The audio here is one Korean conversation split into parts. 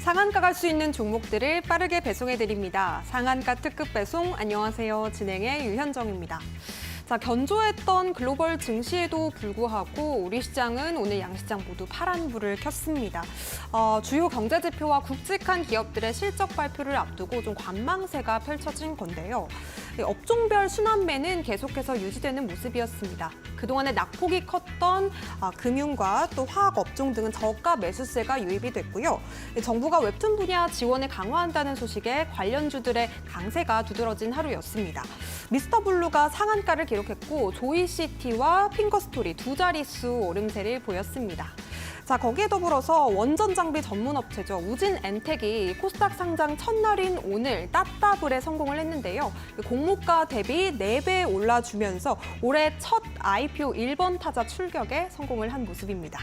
상한가 갈 수 있는 종목들을 빠르게 배송해드립니다. 상한가 특급 배송, 안녕하세요. 진행의 유현정입니다. 자, 견조했던 글로벌 증시에도 불구하고 우리 시장은 오늘 양시장 모두 파란불을 켰습니다. 주요 경제지표와 굵직한 기업들의 실적 발표를 앞두고 좀 관망세가 펼쳐진 건데요. 업종별 순환매는 계속해서 유지되는 모습이었습니다. 그동안에 낙폭이 컸던 금융과 또 화학 업종 등은 저가 매수세가 유입이 됐고요. 정부가 웹툰 분야 지원을 강화한다는 소식에 관련주들의 강세가 두드러진 하루였습니다. 미스터블루가 상한가를 기록했고 조이시티와 핑거스토리 두 자릿수 오름세를 보였습니다. 자, 거기에 더불어서 원전 장비 전문 업체죠. 우진 엔텍이 코스닥 상장 첫날인 오늘 따따블에 성공을 했는데요. 공모가 대비 4배 올라주면서 올해 첫 IPO 1번 타자 출격에 성공을 한 모습입니다.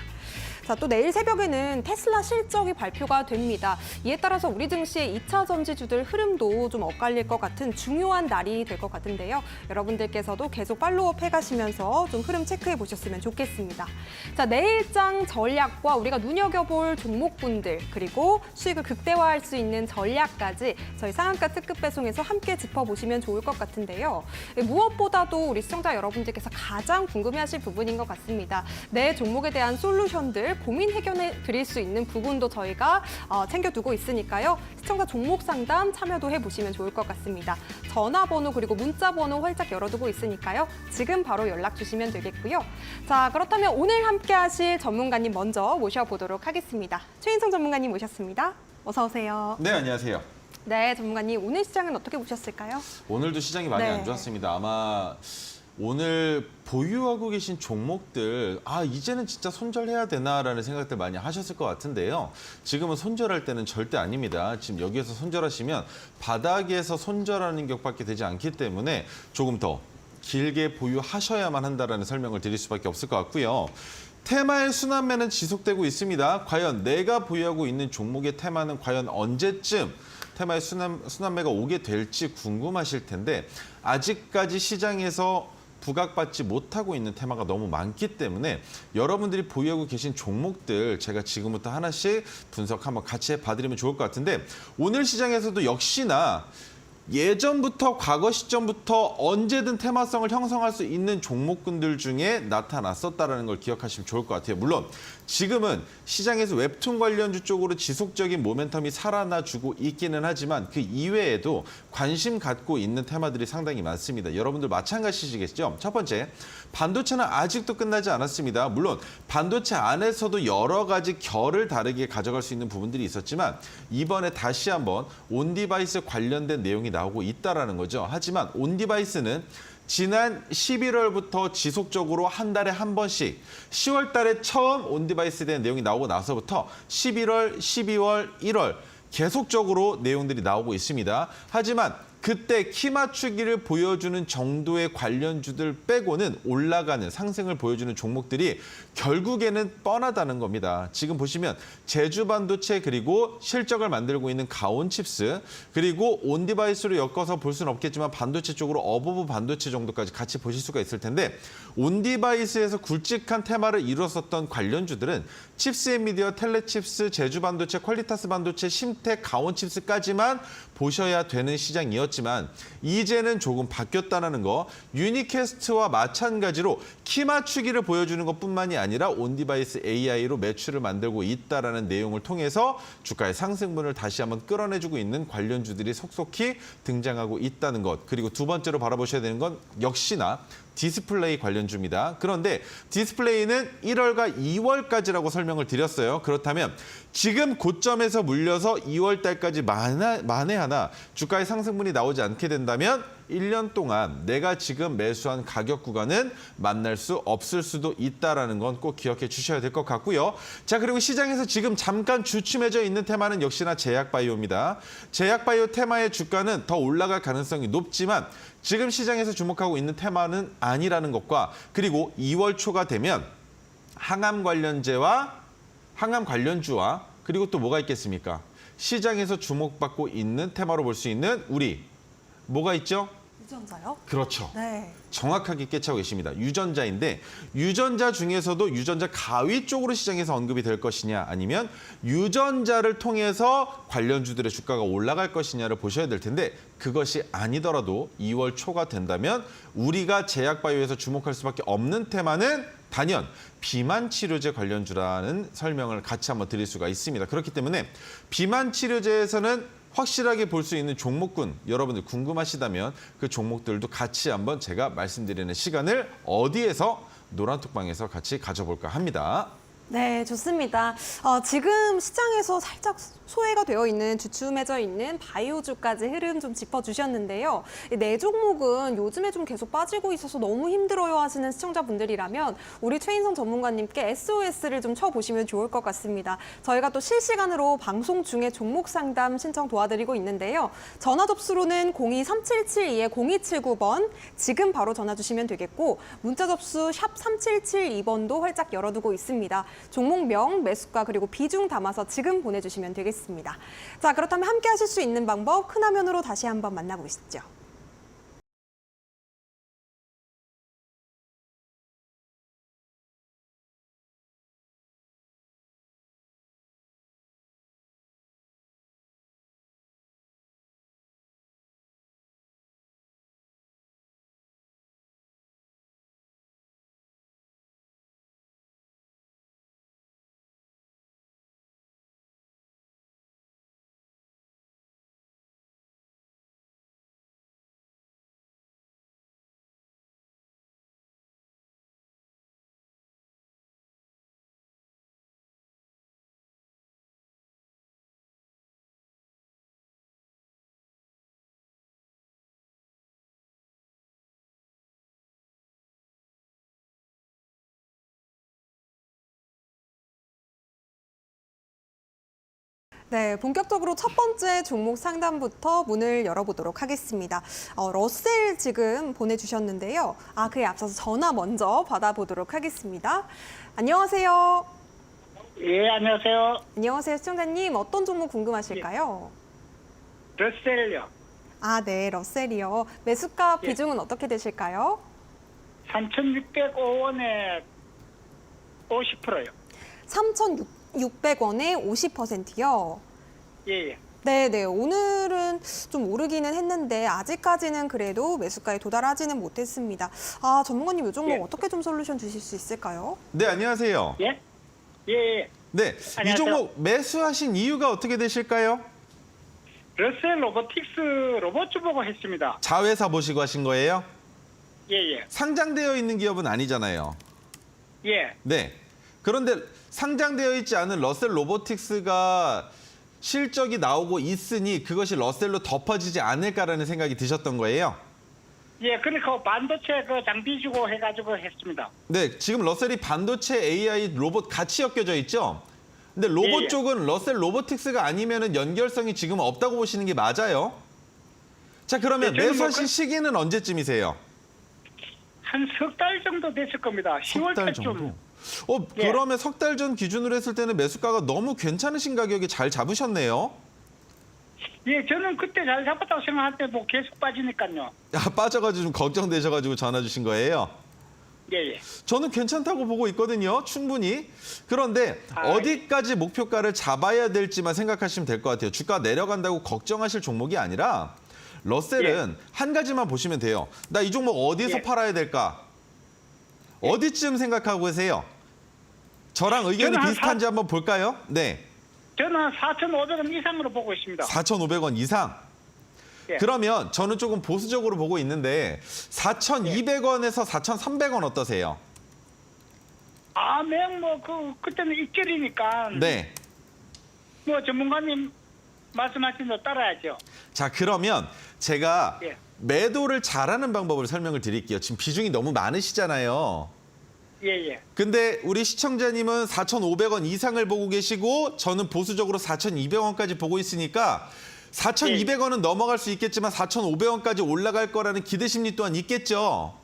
자, 또 내일 새벽에는 테슬라 실적이 발표가 됩니다. 이에 따라서 우리 증시의 2차 전지주들 흐름도 좀 엇갈릴 것 같은 중요한 날이 될 것 같은데요. 여러분들께서도 계속 팔로우업 해가시면서 좀 흐름 체크해 보셨으면 좋겠습니다. 자, 내일장 전략과 우리가 눈여겨볼 종목군들 그리고 수익을 극대화할 수 있는 전략까지 저희 상한가 특급 배송에서 함께 짚어보시면 좋을 것 같은데요. 무엇보다도 우리 시청자 여러분들께서 가장 궁금해하실 부분인 것 같습니다. 내 종목에 대한 솔루션들 고민 해결해 드릴 수 있는 부분도 저희가 챙겨두고 있으니까요. 시청자 종목 상담 참여도 해보시면 좋을 것 같습니다. 전화번호 그리고 문자번호 활짝 열어두고 있으니까요. 지금 바로 연락 주시면 되겠고요. 자, 그렇다면 오늘 함께 하실 전문가님 먼저 모셔보도록 하겠습니다. 최인성 전문가님 모셨습니다. 어서 오세요. 네, 안녕하세요. 네, 전문가님 오늘 시장은 어떻게 보셨을까요? 오늘도 시장이 많이 안 좋았습니다. 아마 오늘 보유하고 계신 종목들, 이제는 진짜 손절해야 되나라는 생각들 많이 하셨을 것 같은데요. 지금은 손절할 때는 절대 아닙니다. 지금 여기에서 손절하시면 바닥에서 손절하는 격밖에 되지 않기 때문에 조금 더 길게 보유하셔야만 한다는 설명을 드릴 수밖에 없을 것 같고요. 테마의 순환매는 지속되고 있습니다. 과연 내가 보유하고 있는 종목의 테마는 과연 언제쯤 테마의 순환매가 오게 될지 궁금하실 텐데 아직까지 시장에서 부각받지 못하고 있는 테마가 너무 많기 때문에 여러분들이 보유하고 계신 종목들 제가 지금부터 하나씩 분석 한번 같이 봐드리면 좋을 것 같은데 오늘 시장에서도 역시나 예전부터 과거 시점부터 언제든 테마성을 형성할 수 있는 종목군들 중에 나타났었다는 걸 기억하시면 좋을 것 같아요. 물론 지금은 시장에서 웹툰 관련주 쪽으로 지속적인 모멘텀이 살아나주고 있기는 하지만 그 이외에도 관심 갖고 있는 테마들이 상당히 많습니다. 여러분들 마찬가지시겠죠? 첫 번째, 반도체는 아직도 끝나지 않았습니다. 물론 반도체 안에서도 여러 가지 결을 다르게 가져갈 수 있는 부분들이 있었지만 이번에 다시 한번 온디바이스 관련된 내용이 나오고 있다는 거죠. 하지만 온디바이스는 지난 11월부터 지속적으로 한 달에 한 번씩 10월 달에 처음 온디바이스에 대한 내용이 나오고 나서부터 11월, 12월, 1월 계속적으로 내용들이 나오고 있습니다. 하지만 그때 키 맞추기를 보여주는 정도의 관련주들 빼고는 올라가는 상승을 보여주는 종목들이 결국에는 뻔하다는 겁니다. 지금 보시면 제주반도체 그리고 실적을 만들고 있는 가온칩스 그리고 온디바이스로 엮어서 볼 수는 없겠지만 반도체 쪽으로 어버브 반도체 정도까지 같이 보실 수가 있을 텐데 온디바이스에서 굵직한 테마를 이뤘었던 관련주들은 칩스앤미디어, 텔레칩스, 제주반도체, 퀄리타스 반도체, 심텍, 가온칩스까지만 보셔야 되는 시장이었지만 이제는 조금 바뀌었다는 거. 유니캐스트와 마찬가지로 키 맞추기를 보여주는 것뿐만이 아니라 온디바이스 AI로 매출을 만들고 있다는 내용을 통해서 주가의 상승분을 다시 한번 끌어내주고 있는 관련주들이 속속히 등장하고 있다는 것. 그리고 두 번째로 바라보셔야 되는 건 역시나 디스플레이 관련주입니다. 그런데 디스플레이는 1월과 2월까지라고 설명을 드렸어요. 그렇다면 지금 고점에서 물려서 2월 달까지 만에 하나 주가의 상승분이 나오지 않게 된다면 1년 동안 내가 지금 매수한 가격 구간은 만날 수 없을 수도 있다는 건 꼭 기억해 주셔야 될 것 같고요. 자, 그리고 시장에서 지금 잠깐 주춤해져 있는 테마는 역시나 제약바이오입니다. 제약바이오 테마의 주가는 더 올라갈 가능성이 높지만 지금 시장에서 주목하고 있는 테마는 아니라는 것과 그리고 2월 초가 되면 항암 관련주와 그리고 또 뭐가 있겠습니까? 시장에서 주목받고 있는 테마로 볼 수 있는 우리 뭐가 있죠? 유전자요? 그렇죠. 네. 정확하게 꿰차고 계십니다. 유전자인데 유전자 중에서도 유전자 가위 쪽으로 시장에서 언급이 될 것이냐 아니면 유전자를 통해서 관련주들의 주가가 올라갈 것이냐를 보셔야 될 텐데 그것이 아니더라도 2월 초가 된다면 우리가 제약바이오에서 주목할 수밖에 없는 테마는 단연 비만 치료제 관련주라는 설명을 같이 한번 드릴 수가 있습니다. 그렇기 때문에 비만 치료제에서는 확실하게 볼 수 있는 종목군 여러분들 궁금하시다면 그 종목들도 같이 한번 제가 말씀드리는 시간을 어디에서 노란톡방에서 같이 가져볼까 합니다. 네, 좋습니다. 지금 시장에서 살짝 소외가 되어 있는 주춤해져 있는 바이오주까지 흐름 좀 짚어주셨는데요. 이 네 종목은 요즘에 좀 계속 빠지고 있어서 너무 힘들어요 하시는 시청자분들이라면 우리 최인성 전문가님께 SOS를 좀 쳐보시면 좋을 것 같습니다. 저희가 또 실시간으로 방송 중에 종목 상담 신청 도와드리고 있는데요. 전화 접수로는 02-3772-0279번 지금 바로 전화 주시면 되겠고 문자 접수 샵 3772번도 활짝 열어두고 있습니다. 종목명, 매수가 그리고 비중 담아서 지금 보내주시면 되겠습니다. 자, 그렇다면 함께 하실 수 있는 방법 큰 화면으로 다시 한번 만나보시죠. 네, 본격적으로 첫 번째 종목 상담부터 문을 열어보도록 하겠습니다. 러셀 지금 보내주셨는데요. 그에 앞서서 전화 먼저 받아보도록 하겠습니다. 안녕하세요. 예, 안녕하세요. 안녕하세요, 시청자님. 어떤 종목 궁금하실까요? 러셀요. 네, 러셀이요. 매수가 예. 비중은 어떻게 되실까요? 3,605원에 50%요. 3,600원에 50%요. 예, 예. 네네, 오늘은 좀 오르기는 했는데 아직까지는 그래도 매수가에 도달하지는 못했습니다. 전문가님 이 종목 예. 어떻게 좀 솔루션 주실 수 있을까요? 네, 안녕하세요. 예? 예, 예. 네, 이 안녕하세요. 종목 매수하신 이유가 어떻게 되실까요? 러셀 로보틱스 로봇주 보고 했습니다. 자회사 보시고 하신 거예요? 예, 예. 상장되어 있는 기업은 아니잖아요. 예. 네. 그런데 상장되어 있지 않은 러셀 로보틱스가 실적이 나오고 있으니 그것이 러셀로 덮어지지 않을까라는 생각이 드셨던 거예요. 예, 그러니까 반도체 그 장비 주고 해가지고 했습니다. 네, 지금 러셀이 반도체, AI, 로봇 같이 엮여져 있죠. 근데 로봇 예, 예. 쪽은 러셀 로보틱스가 아니면은 연결성이 지금 없다고 보시는 게 맞아요. 자, 그러면 네, 저는 매수하신 시기는 언제쯤이세요? 한 석 달 정도 됐을 겁니다. 10월 석 달 달쯤. 정도. 예. 그러면 석 달 전 기준으로 했을 때는 매수가가 너무 괜찮으신 가격에 잘 잡으셨네요. 예, 저는 그때 잘 잡았다고 생각할 때 뭐 계속 빠지니까요. 빠져가지고 좀 걱정되셔가지고 전화 주신 거예요. 예, 예. 저는 괜찮다고 보고 있거든요. 충분히. 그런데 아, 어디까지 목표가를 잡아야 될지만 생각하시면 될 것 같아요. 주가 내려간다고 걱정하실 종목이 아니라 러셀은 한 가지만 보시면 돼요. 나 이 종목 어디서 예. 팔아야 될까? 어디쯤 생각하고 계세요? 저랑 의견이 저는 한 비슷한지 한번 볼까요? 네. 저는 한 4,500원 이상으로 보고 있습니다. 4,500원 이상. 예. 그러면 저는 조금 보수적으로 보고 있는데 4,200원에서 4,300원 어떠세요? 그때는 입결이니까. 네. 뭐 전문가님 말씀하신 대로 따라야죠. 자, 그러면 제가 예. 매도를 잘하는 방법을 설명을 드릴게요. 지금 비중이 너무 많으시잖아요. 예, 예. 근데 우리 시청자님은 4,500원 이상을 보고 계시고 저는 보수적으로 4,200원까지 보고 있으니까 4,200원은 넘어갈 수 있겠지만 4,500원까지 올라갈 거라는 기대 심리 또한 있겠죠.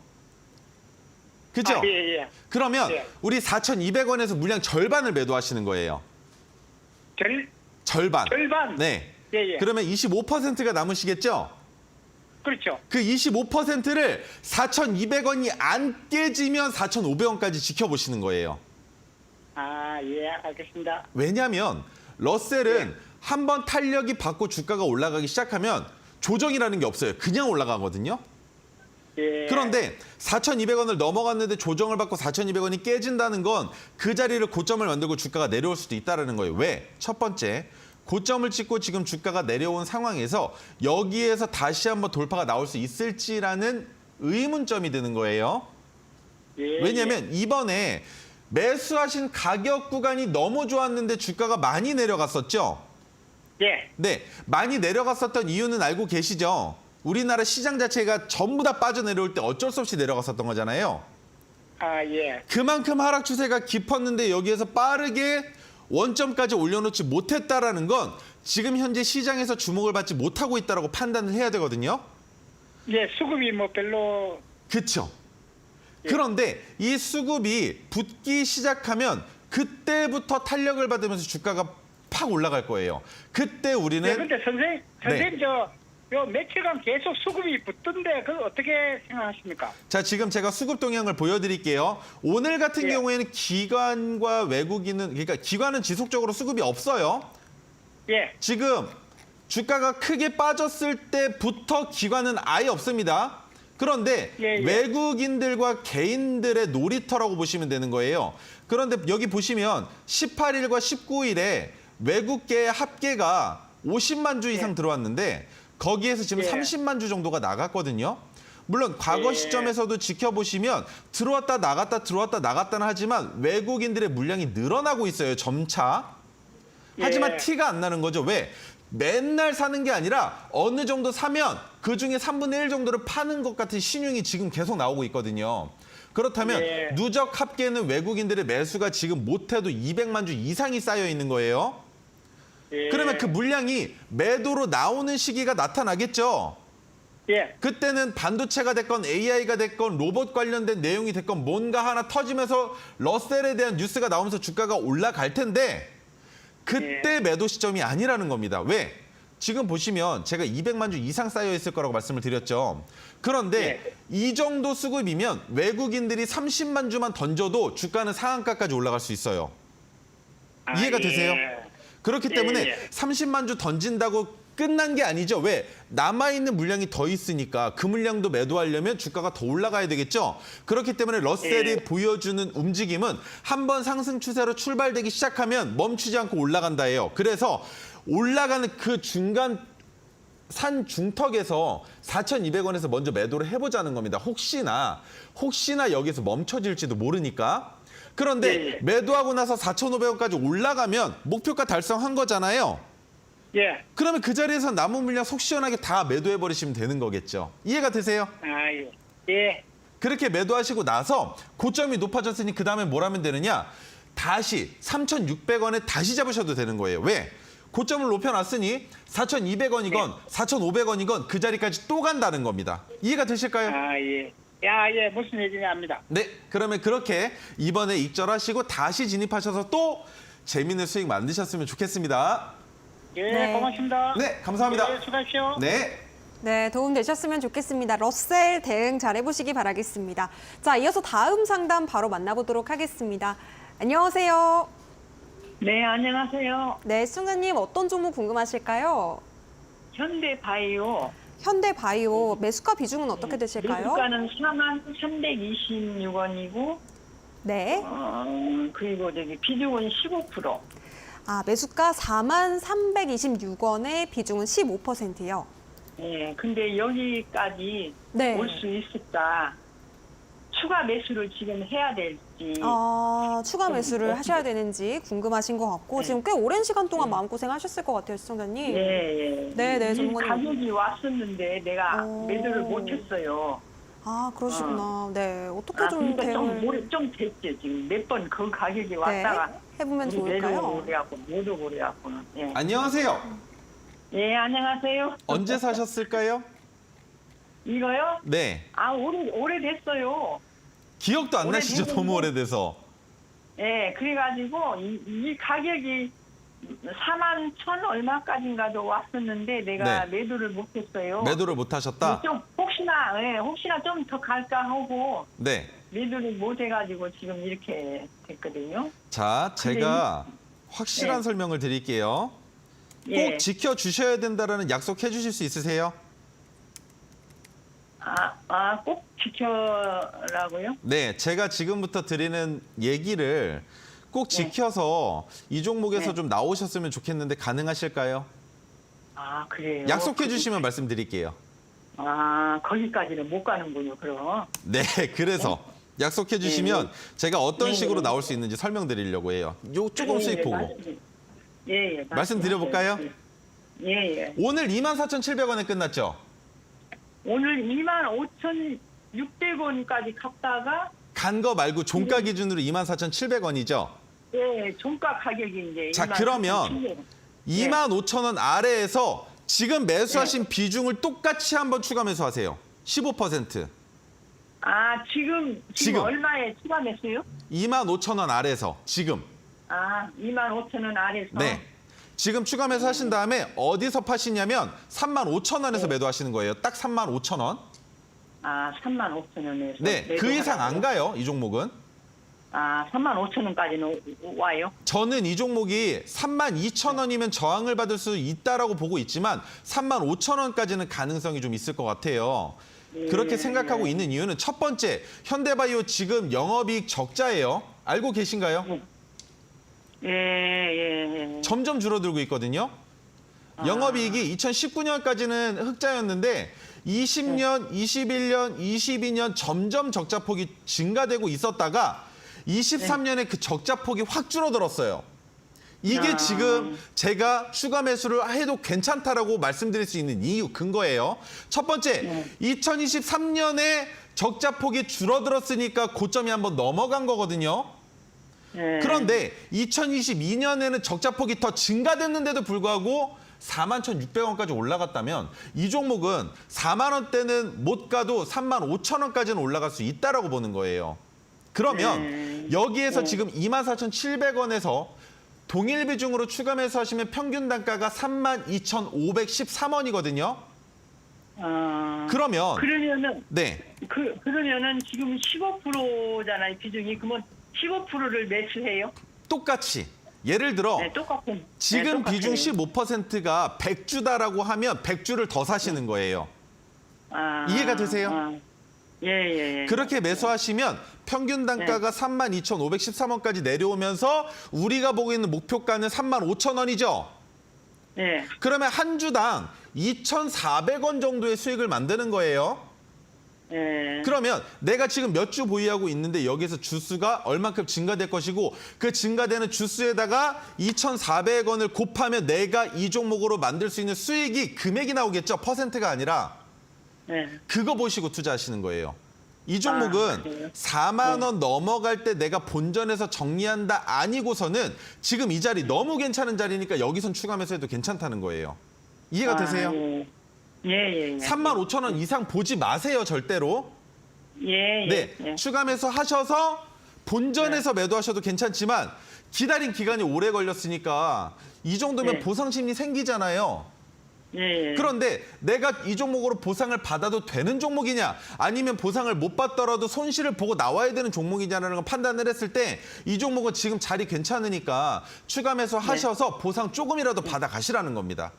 그죠? 예, 예. 그러면 예. 우리 4,200원에서 물량 절반을 매도하시는 거예요. 절반. 절반? 네. 예, 예. 그러면 25%가 남으시겠죠? 그렇죠. 그 25%를 4,200원이 안 깨지면 4,500원까지 지켜보시는 거예요. 아, 예, 알겠습니다. 왜냐하면 러셀은 한번 탄력이 받고 주가가 올라가기 시작하면 조정이라는 게 없어요. 그냥 올라가거든요. 예. 그런데 4,200원을 넘어갔는데 조정을 받고 4,200원이 깨진다는 건 그 자리를 고점을 만들고 주가가 내려올 수도 있다는 거예요. 왜? 첫 번째, 고점을 찍고 지금 주가가 내려온 상황에서 여기에서 다시 한번 돌파가 나올 수 있을지라는 의문점이 드는 거예요. 예, 왜냐하면 이번에 매수하신 가격 구간이 너무 좋았는데 주가가 많이 내려갔었죠. 예. 네, 많이 내려갔었던 이유는 알고 계시죠? 우리나라 시장 자체가 전부 다 빠져내려올 때 어쩔 수 없이 내려갔었던 거잖아요. 아, 예. 그만큼 하락 추세가 깊었는데 여기에서 빠르게 원점까지 올려놓지 못했다라는 건 지금 현재 시장에서 주목을 받지 못하고 있다라고 판단을 해야 되거든요. 예, 수급이 뭐 별로. 그렇죠. 그런데 이 수급이 붙기 시작하면 그때부터 탄력을 받으면서 주가가 팍 올라갈 거예요. 그때 우리는 예, 근데 선생님, 요 며칠간 계속 수급이 붙던데, 그걸 어떻게 생각하십니까? 자, 지금 제가 수급 동향을 보여드릴게요. 오늘 같은 예. 경우에는 기관과 외국인은, 그러니까 기관은 지속적으로 수급이 없어요. 예. 지금 주가가 크게 빠졌을 때부터 기관은 아예 없습니다. 그런데 예, 예. 외국인들과 개인들의 놀이터라고 보시면 되는 거예요. 그런데 여기 보시면 18일과 19일에 외국계 합계가 50만 주 이상 들어왔는데 거기에서 지금 예. 30만 주 정도가 나갔거든요. 물론 과거 예. 시점에서도 지켜보시면 들어왔다 나갔다 들어왔다 나갔다는 하지만 외국인들의 물량이 늘어나고 있어요. 점차. 하지만 예. 티가 안 나는 거죠. 왜? 맨날 사는 게 아니라 어느 정도 사면 그중에 3분의 1 정도를 파는 것 같은 신용이 지금 계속 나오고 있거든요. 그렇다면 예. 누적 합계는 외국인들의 매수가 지금 못해도 200만 주 이상이 쌓여 있는 거예요. 예. 그러면 그 물량이 매도로 나오는 시기가 나타나겠죠. 예. 그때는 반도체가 됐건 AI가 됐건 로봇 관련된 내용이 됐건 뭔가 하나 터지면서 러셀에 대한 뉴스가 나오면서 주가가 올라갈 텐데 그때 매도 시점이 아니라는 겁니다. 왜? 지금 보시면 제가 200만 주 이상 쌓여 있을 거라고 말씀을 드렸죠. 그런데 이 정도 수급이면 외국인들이 30만 주만 던져도 주가는 상한가까지 올라갈 수 있어요. 아, 이해가 예. 되세요? 그렇기 때문에 예. 30만 주 던진다고 끝난 게 아니죠. 왜? 남아있는 물량이 더 있으니까 그 물량도 매도하려면 주가가 더 올라가야 되겠죠. 그렇기 때문에 러셀이 예. 보여주는 움직임은 한번 상승 추세로 출발되기 시작하면 멈추지 않고 올라간다예요. 그래서 올라가는 그 중간 산 중턱에서 4,200원에서 먼저 매도를 해보자는 겁니다. 혹시나 여기서 멈춰질지도 모르니까. 그런데 예. 매도하고 나서 4,500원까지 올라가면 목표가 달성한 거잖아요. 예. 그러면 그 자리에서 남은 물량 속 시원하게 다 매도해버리시면 되는 거겠죠. 이해가 되세요? 아, 예. 예. 그렇게 매도하시고 나서 고점이 높아졌으니 그 다음에 뭘 하면 되느냐? 다시 3,600원에 다시 잡으셔도 되는 거예요. 왜? 고점을 높여놨으니 4,200원이건 4,500원이건 그 자리까지 또 간다는 겁니다. 이해가 되실까요? 아, 예. 야, 예. 무슨 얘기냐 합니다. 네, 그러면 그렇게 이번에 익절하시고 다시 진입하셔서 또 재미있는 수익 만드셨으면 좋겠습니다. 예, 네. 고맙습니다. 네, 감사합니다. 예, 수고하십시오. 네. 네, 도움 되셨으면 좋겠습니다. 러셀 대응 잘 해보시기 바라겠습니다. 자, 이어서 다음 상담 바로 만나보도록 하겠습니다. 안녕하세요. 네, 안녕하세요. 네, 승우님 어떤 종목 궁금하실까요? 현대바이오. 현대바이오 매수가 비중은 어떻게 되실까요? 매수가는 43,326원이고, 네. 그리고 비중은 15%. 아, 매수가 43,326원에 비중은 15%요. 예, 근데 여기까지 네. 올 수 있을까? 추가 매수를 지금 해야 될지. 추가 매수를 하셔야 되는지 궁금하신 것 같고 지금 꽤 오랜 시간 동안 마음고생하셨을 것 같아요, 시청자님. 예, 예. 네, 이 전문가님. 가격이 왔었는데 내가 매도를 오. 못했어요. 아, 그러시구나. 네, 어떻게 좀 그러니까 대응을 좀 됐지. 지금 몇 번 그 가격이 왔다가 해보면 좋을까요? 내려오래갖고 못 오래갖고는. 예. 안녕하세요. 예, 안녕하세요. 언제 사셨을까요? 이거요? 네. 오래됐어요. 기억도 안 나시죠? 오래됐는데. 너무 오래돼서. 예, 그래가지고 이 가격이 4만 1천 얼마까지인가도 왔었는데 내가 네. 매도를 못했어요. 매도를 못 하셨다? 좀 혹시나 좀 더 갈까 하고 네. 매도를 못 해가지고 지금 이렇게 됐거든요. 자, 제가 확실한 네. 설명을 드릴게요. 꼭 예. 지켜주셔야 된다라는 약속해 주실 수 있으세요? 꼭 지켜라고요? 네, 제가 지금부터 드리는 얘기를 꼭 지켜서 이 종목에서 네. 좀 나오셨으면 좋겠는데 가능하실까요? 그래요. 약속해 주시면 말씀드릴게요. 거기까지는 못 가는군요, 그럼. 네, 그래서 약속해 주시면 제가 어떤 네. 식으로 나올 수 있는지 설명드리려고 해요. 요 조금 수익 보고. 예. 말씀드려볼까요? 예. 오늘 24,700원에 끝났죠? 오늘 25,600원까지 갔다가 간 거 말고 종가 기준으로 24,700원이죠? 예, 종가 가격이 이제 자, 24,700원. 그러면 25,000원 아래에서 지금 매수하신 네. 비중을 똑같이 한번 추가 매수하세요. 15%. 지금 지금. 얼마에 추가 매수요? 25,000원 아래에서 지금. 25,000원 아래서. 네. 지금 추가 매수하신 다음에 어디서 파시냐면 35,000원에서 매도하시는 거예요. 딱 35,000원. 35,000원에서. 네. 그 이상 안 가요. 이 종목은. 35,000원까지는 와요. 저는 이 종목이 32,000원이면 저항을 받을 수 있다라고 보고 있지만 35,000원까지는 가능성이 좀 있을 것 같아요. 그렇게 생각하고 있는 이유는 첫 번째, 현대바이오 지금 영업이익 적자예요. 알고 계신가요? 예. 점점 줄어들고 있거든요. 영업이익이 2019년까지는 흑자였는데 20년, 21년, 22년 점점 적자폭이 증가되고 있었다가 23년에 그 적자폭이 확 줄어들었어요. 이게 지금 제가 추가 매수를 해도 괜찮다라고 말씀드릴 수 있는 이유, 근거예요. 첫 번째, 2023년에 적자폭이 줄어들었으니까 고점이 한번 넘어간 거거든요. 그런데 2022년에는 적자폭이 더 증가됐는데도 불구하고 41,600원까지 올라갔다면 이 종목은 4만 원대는 못 가도 35,000원까지는 올라갈 수 있다라고 보는 거예요. 그러면 여기에서 지금 24,700원에서 동일 비중으로 추가 매수하시면 평균 단가가 32,513원이거든요. 그러면은 네. 그러면은 지금 15%잖아요, 비중이. 그러면 15%를 매수해요? 똑같이. 예를 들어 네, 똑같은. 지금 네, 비중 똑같아요. 15%가 100주다라고 하면 100주를 더 사시는 거예요. 이해가 되세요? 예. 그렇게 매수하시면 평균 단가가 32,513원까지 내려오면서 우리가 보고 있는 목표가는 35,000원이죠. 네. 그러면 한 주당 2,400원 정도의 수익을 만드는 거예요. 예. 그러면 내가 지금 몇 주 보유하고 있는데 여기서 주수가 얼만큼 증가될 것이고 그 증가되는 주수에다가 2,400원을 곱하면 내가 이 종목으로 만들 수 있는 수익이 금액이 나오겠죠. 퍼센트가 아니라. 네. 그거 보시고 투자하시는 거예요. 이 종목은 그래요? 4만 원 넘어갈 때 내가 본전에서 정리한다 아니고서는 지금 이 자리 너무 괜찮은 자리니까 여기선 추가 매수해도 괜찮다는 거예요. 이해가 되세요? 예. 35,000원 이상 보지 마세요, 절대로. 예. 네, 추가 매수 하셔서 본전에서 매도하셔도 괜찮지만 기다린 기간이 오래 걸렸으니까 이 정도면 네. 보상 심리 생기잖아요. 예. 그런데 내가 이 종목으로 보상을 받아도 되는 종목이냐 아니면 보상을 못 받더라도 손실을 보고 나와야 되는 종목이냐라는 걸 판단을 했을 때 이 종목은 지금 자리 괜찮으니까 추가 매수 하셔서 보상 조금이라도 받아 가시라는 겁니다.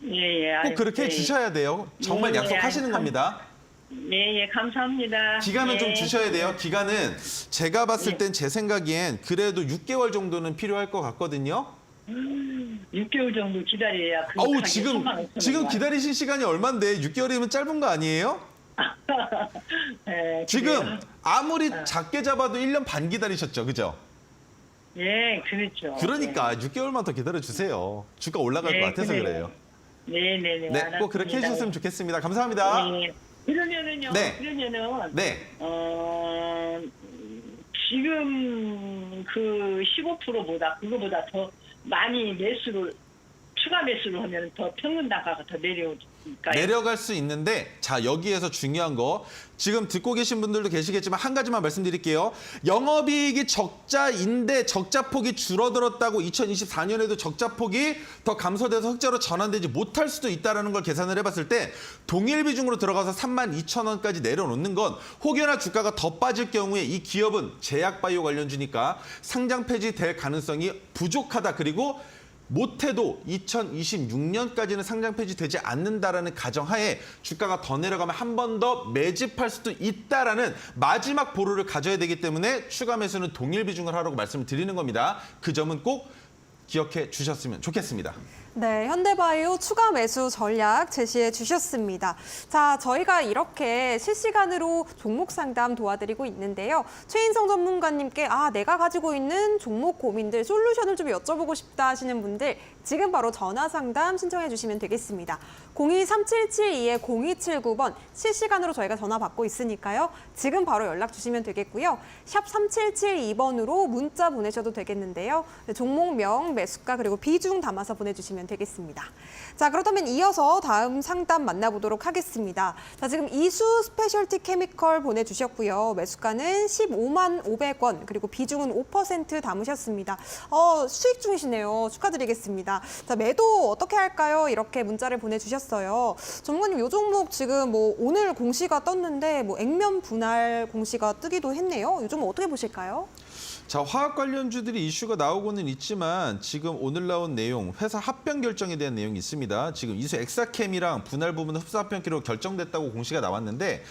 예. 꼭 그렇게 해주셔야 돼요. 정말 예, 약속하시는 겁니다. 예, 감사합니다. 기간은 좀 주셔야 돼요. 기간은 제가 봤을 예. 땐 제 생각엔 그래도 6개월 정도는 필요할 것 같거든요. 6개월 정도 기다려야 그 아우 가격 지금 35,000원. 기다리신 시간이 얼만데 6개월이면 짧은 거 아니에요? 예, 지금 그래요. 아무리 작게 잡아도 1년 반 기다리셨죠, 그죠? 예, 그렇죠. 그러니까 6개월만 더 기다려 주세요. 주가 올라갈 것 같아서 그래요. 네. 네, 꼭 그렇게 해주셨으면 좋겠습니다. 감사합니다. 예. 그러면은요. 네. 그러면은 네, 지금 그 15%보다 그거보다 더 많이 매수를 추가 매수를 하면 더 평균 단가가 더 내려오니까요. 내려갈 수 있는데 자 여기에서 중요한 거 지금 듣고 계신 분들도 계시겠지만 한 가지만 말씀드릴게요. 영업이익이 적자인데 적자폭이 줄어들었다고 2024년에도 적자폭이 더 감소돼서 흑자로 전환되지 못할 수도 있다는 걸 계산을 해봤을 때 동일 비중으로 들어가서 32,000원까지 내려놓는 건 혹여나 주가가 더 빠질 경우에 이 기업은 제약바이오 관련주니까 상장 폐지될 가능성이 부족하다. 그리고 못해도 2026년까지는 상장 폐지되지 않는다라는 가정하에 주가가 더 내려가면 한 번 더 매집할 수도 있다라는 마지막 보루를 가져야 되기 때문에 추가 매수는 동일 비중을 하라고 말씀을 드리는 겁니다. 그 점은 꼭 기억해 주셨으면 좋겠습니다. 네, 현대바이오 추가 매수 전략 제시해 주셨습니다. 자, 저희가 이렇게 실시간으로 종목 상담 도와드리고 있는데요. 최인성 전문가님께 내가 가지고 있는 종목 고민들, 솔루션을 좀 여쭤보고 싶다 하시는 분들 지금 바로 전화 상담 신청해 주시면 되겠습니다. 023772-0279번 실시간으로 저희가 전화 받고 있으니까요. 지금 바로 연락 주시면 되겠고요. 샵 3772번으로 문자 보내셔도 되겠는데요. 종목명, 매수가 그리고 비중 담아서 보내주시면 되겠습니다. 자, 그렇다면 이어서 다음 상담 만나보도록 하겠습니다. 자, 지금 이수 스페셜티 케미컬 보내주셨고요. 매수가는 15만 500원 그리고 비중은 5% 담으셨습니다. 수익 중이시네요. 축하드리겠습니다. 자, 매도 어떻게 할까요? 이렇게 문자를 보내주셨어요. 전문가님, 이 종목 지금 오늘 공시가 떴는데 액면 분할 공시가 뜨기도 했네요. 이 종목 어떻게 보실까요? 자, 화학 관련주들이 이슈가 나오고는 있지만 지금 오늘 나온 내용, 회사 합병 결정에 대한 내용이 있습니다. 지금 이수 엑사캠이랑 분할 부분 흡수 합병기로 결정됐다고 공시가 나왔는데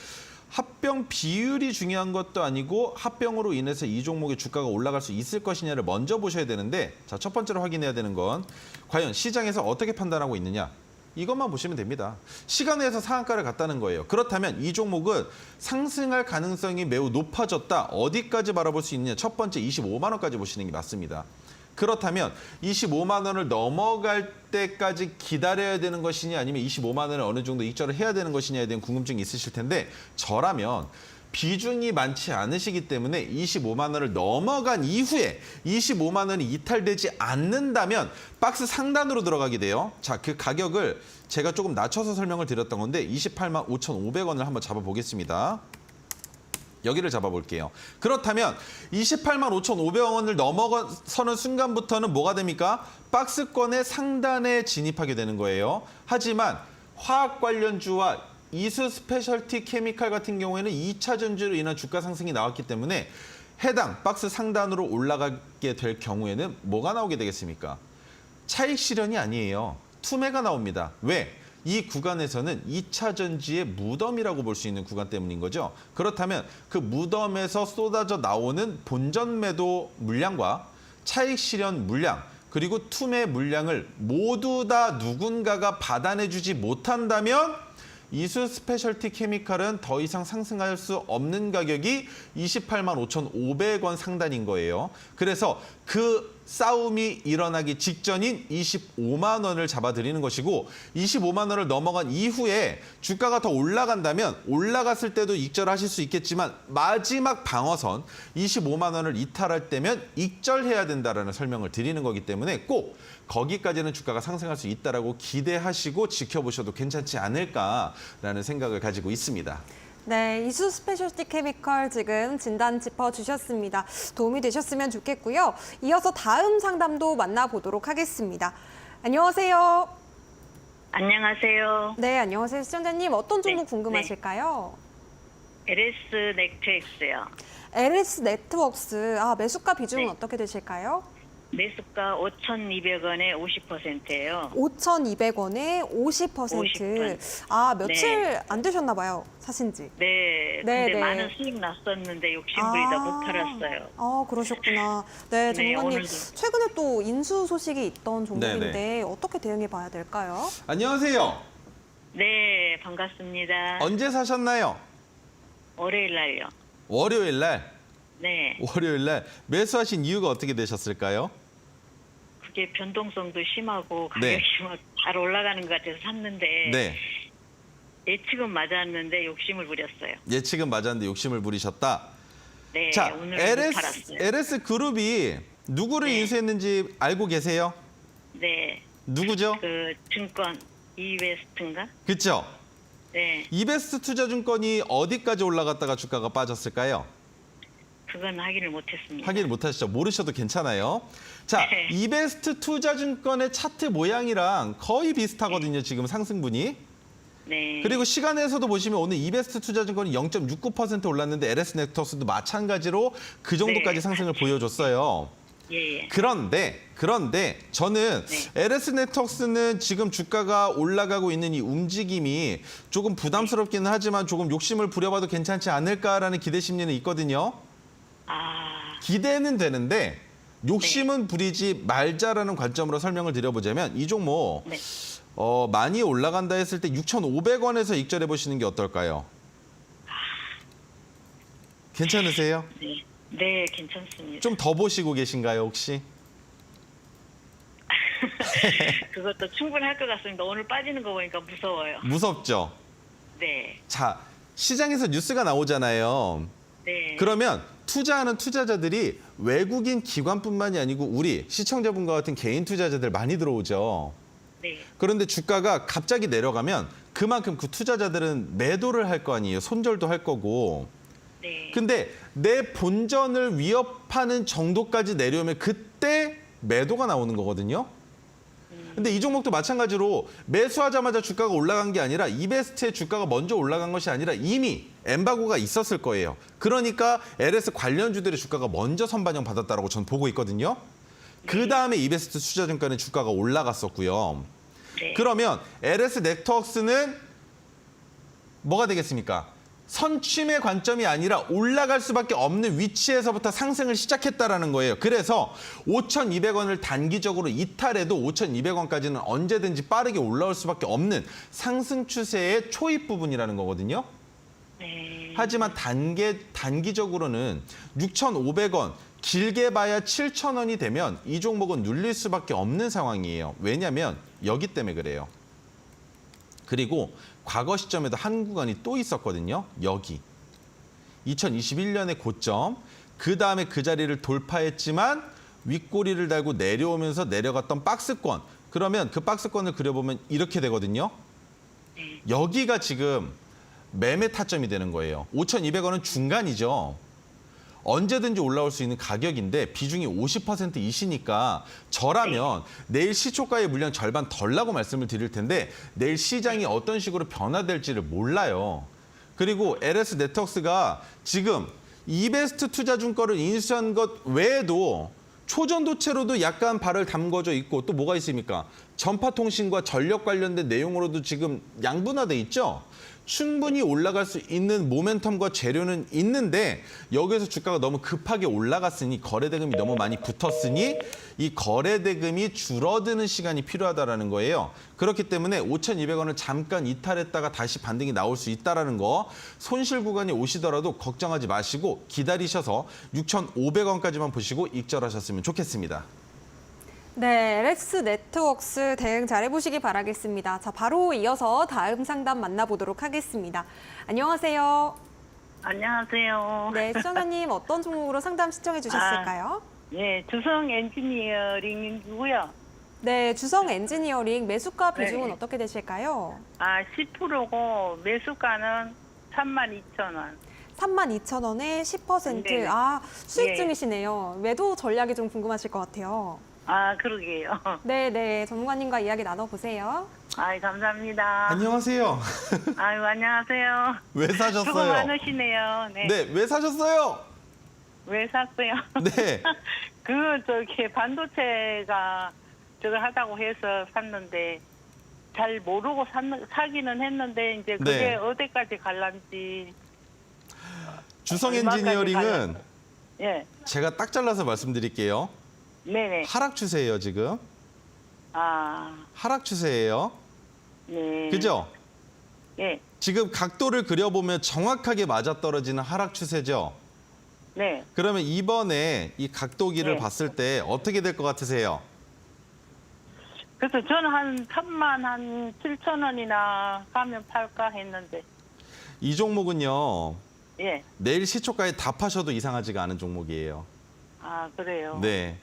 합병 비율이 중요한 것도 아니고 합병으로 인해서 이 종목의 주가가 올라갈 수 있을 것이냐를 먼저 보셔야 되는데 자, 첫 번째로 확인해야 되는 건 과연 시장에서 어떻게 판단하고 있느냐. 이것만 보시면 됩니다. 시간에서 상한가를 갔다는 거예요. 그렇다면 이 종목은 상승할 가능성이 매우 높아졌다. 어디까지 바라볼 수 있느냐. 첫 번째 25만 원까지 보시는 게 맞습니다. 그렇다면 25만 원을 넘어갈 때까지 기다려야 되는 것이냐 아니면 25만 원을 어느 정도 익절을 해야 되는 것이냐에 대한 궁금증이 있으실 텐데 저라면 비중이 많지 않으시기 때문에 25만 원을 넘어간 이후에 25만 원이 이탈되지 않는다면 박스 상단으로 들어가게 돼요. 자, 그 가격을 제가 조금 낮춰서 설명을 드렸던 건데 28만 5,500원을 한번 잡아보겠습니다. 여기를 잡아볼게요. 그렇다면 28만 5,500원을 넘어서는 순간부터는 뭐가 됩니까? 박스권의 상단에 진입하게 되는 거예요. 하지만 화학 관련주와 이수 스페셜티 케미칼 같은 경우에는 2차 전지로 인한 주가 상승이 나왔기 때문에 해당 박스 상단으로 올라가게 될 경우에는 뭐가 나오게 되겠습니까? 차익 실현이 아니에요. 투매가 나옵니다. 왜? 이 구간에서는 2차 전지의 무덤이라고 볼 수 있는 구간 때문인 거죠. 그렇다면 그 무덤에서 쏟아져 나오는 본전 매도 물량과 차익 실현 물량 그리고 투매 물량을 모두 다 누군가가 받아내주지 못한다면 이수 스페셜티 케미칼은 더 이상 상승할 수 없는 가격이 28만 5,500원 상단인 거예요. 그래서 그 싸움이 일어나기 직전인 25만 원을 잡아드리는 것이고 25만 원을 넘어간 이후에 주가가 더 올라간다면 올라갔을 때도 익절하실 수 있겠지만 마지막 방어선 25만 원을 이탈할 때면 익절해야 된다라는 설명을 드리는 거기 때문에 꼭 거기까지는 주가가 상승할 수 있다라고 기대하시고 지켜보셔도 괜찮지 않을까라는 생각을 가지고 있습니다. 네, 이수 스페셜티 케미컬 지금 진단 짚어주셨습니다. 도움이 되셨으면 좋겠고요. 이어서 다음 상담도 만나보도록 하겠습니다. 안녕하세요. 안녕하세요. 네, 안녕하세요. 시청자님. 어떤 종목 네, 궁금하실까요? LS 넥트엑스요. LS 네트워크스. 매수가 비중은 네. 어떻게 되실까요? 매수가 5,200원에 50%예요. 5,200원에 50%. 50%. 며칠 안 되셨나 봐요. 사신 지. 네. 네, 근데 네. 많은 수익 났었는데 욕심부리다 못 팔았어요. 그러셨구나. 네, 네, 전문가님. 오늘도. 최근에 또 인수 소식이 있던 종목인데 네, 어떻게 대응해 봐야 될까요? 안녕하세요. 네, 반갑습니다. 언제 사셨나요? 월요일 날요. 월요일 날. 네. 월요일 날 매수하신 이유가 어떻게 되셨을까요? 그게 변동성도 심하고 네. 가격이 잘 올라가는 것 같아서 샀는데 네. 예측은 맞았는데 욕심을 부렸어요. 예측은 맞았는데 욕심을 부리셨다. 네, 자, 오늘 못 팔았어요. LS 그룹이 누구를 네. 인수했는지 알고 계세요? 네, 누구죠? 그 증권 이베스트인가? 그렇죠? 네, 이베스트 투자증권이 어디까지 올라갔다가 주가가 빠졌을까요? 그건 확인을 못했습니다. 확인 못 하시죠? 모르셔도 괜찮아요. 자, 네. 이베스트 투자증권의 차트 모양이랑 거의 비슷하거든요. 지금 상승분이. 네. 그리고 시간에서도 보시면 오늘 이베스트 투자증권이 0.69% 올랐는데 LS 넥터스도 마찬가지로 그 정도까지 네. 상승을 보여줬어요. 예, 예. 그런데 저는 네. LS 네트워크스는 지금 주가가 올라가고 있는 이 움직임이 조금 부담스럽기는 하지만 조금 욕심을 부려봐도 괜찮지 않을까라는 기대 심리는 있거든요. 아, 기대는 되는데 욕심은 부리지 말자라는 관점으로 설명을 드려보자면 이 종목 네. 많이 올라간다 했을 때 6,500원에서 익절해 보시는 게 어떨까요? 괜찮으세요? 네. 네, 괜찮습니다. 좀 더 보시고 계신가요, 혹시? 그것도 충분할 것 같습니다. 오늘 빠지는 거 보니까 무서워요. 무섭죠? 네, 자, 시장에서 뉴스가 나오잖아요. 네. 그러면 투자하는 투자자들이 외국인 기관뿐만이 아니고 우리 시청자분과 같은 개인 투자자들 많이 들어오죠. 네, 그런데 주가가 갑자기 내려가면 그만큼 그 투자자들은 매도를 할 거 아니에요. 손절도 할 거고. 네. 근데 내 본전을 위협하는 정도까지 내려오면 그때 매도가 나오는 거거든요. 근데 이 종목도 마찬가지로 매수하자마자 주가가 올라간 게 아니라 이베스트의 주가가 먼저 올라간 것이 아니라 이미 엠바고가 있었을 거예요. 그러니까 LS 관련주들의 주가가 먼저 선반영 받았다라고 저는 보고 있거든요. 그 다음에 이베스트 투자증권의 주가가 올라갔었고요. 네. 그러면 LS 네트워크스는 뭐가 되겠습니까? 선취의 관점이 아니라 올라갈 수밖에 없는 위치에서부터 상승을 시작했다라는 거예요. 그래서 5,200원을 단기적으로 이탈해도 5,200원까지는 언제든지 빠르게 올라올 수밖에 없는 상승 추세의 초입 부분이라는 거거든요. 네. 하지만 단기적으로는 6,500원, 길게 봐야 7,000원이 되면 이 종목은 눌릴 수밖에 없는 상황이에요. 왜냐하면 여기 때문에 그래요. 그리고 과거 시점에도 한 구간이 또 있었거든요. 여기. 2021년의 고점. 그 다음에 그 자리를 돌파했지만 윗꼬리를 달고 내려오면서 내려갔던 박스권. 그러면 그 박스권을 그려보면 이렇게 되거든요. 여기가 지금 매매 타점이 되는 거예요. 5,200원은 중간이죠. 언제든지 올라올 수 있는 가격인데 비중이 50% 이시니까 저라면 내일 시초가의 물량 절반 덜 나고 말씀을 드릴 텐데 내일 시장이 어떤 식으로 변화될지를 몰라요. 그리고 LS 네트워크스가 지금 이베스트 투자증권을 인수한 것 외에도 초전도체로도 약간 발을 담궈져 있고 또 뭐가 있습니까? 전파통신과 전력 관련된 내용으로도 지금 양분화돼 있죠. 충분히 올라갈 수 있는 모멘텀과 재료는 있는데 여기에서 주가가 너무 급하게 올라갔으니 거래대금이 너무 많이 붙었으니 이 거래대금이 줄어드는 시간이 필요하다라는 거예요. 그렇기 때문에 5,200원을 잠깐 이탈했다가 다시 반등이 나올 수 있다라는 거 손실 구간이 오시더라도 걱정하지 마시고 기다리셔서 6,500원까지만 보시고 익절하셨으면 좋겠습니다. 네, LS 네트워크스 대응 잘해보시기 바라겠습니다. 자, 바로 이어서 다음 상담 만나보도록 하겠습니다. 안녕하세요. 안녕하세요. 네, 시청자님 어떤 종목으로 상담 신청해 주셨을까요? 네, 주성 엔지니어링이고요. 네, 주성 엔지니어링 매수가 비중은 네. 어떻게 되실까요? 10%고 매수가는 32,000원. 32,000원에 10%. 네. 아, 수익 네. 중이시네요. 매도 전략이 좀 궁금하실 것 같아요. 그러게요. 네, 전문가님과 이야기 나눠보세요. 감사합니다. 안녕하세요. 아유, 안녕하세요. 왜 수고 사셨어요? 많으시네요. 네. 네, 왜 사셨어요? 왜 샀어요? 네. 반도체가 저거 하다고 해서 샀는데 잘 모르고 사기는 했는데 이제 그게 네. 어디까지 갈란지. 주성 얼마까지 엔지니어링은 갈란지. 예. 제가 딱 잘라서 말씀드릴게요. 네네. 하락 추세예요, 지금. 하락 추세예요. 네. 그죠? 예. 지금 각도를 그려보면 정확하게 맞아떨어지는 하락 추세죠. 네. 그러면 이번에 이 각도기를 네. 봤을 때 어떻게 될 것 같으세요? 그래서 저는 한 37,000원이나 가면 팔까 했는데. 이 종목은요. 예. 내일 시초가에 다 파셔도 이상하지가 않은 종목이에요. 그래요. 네.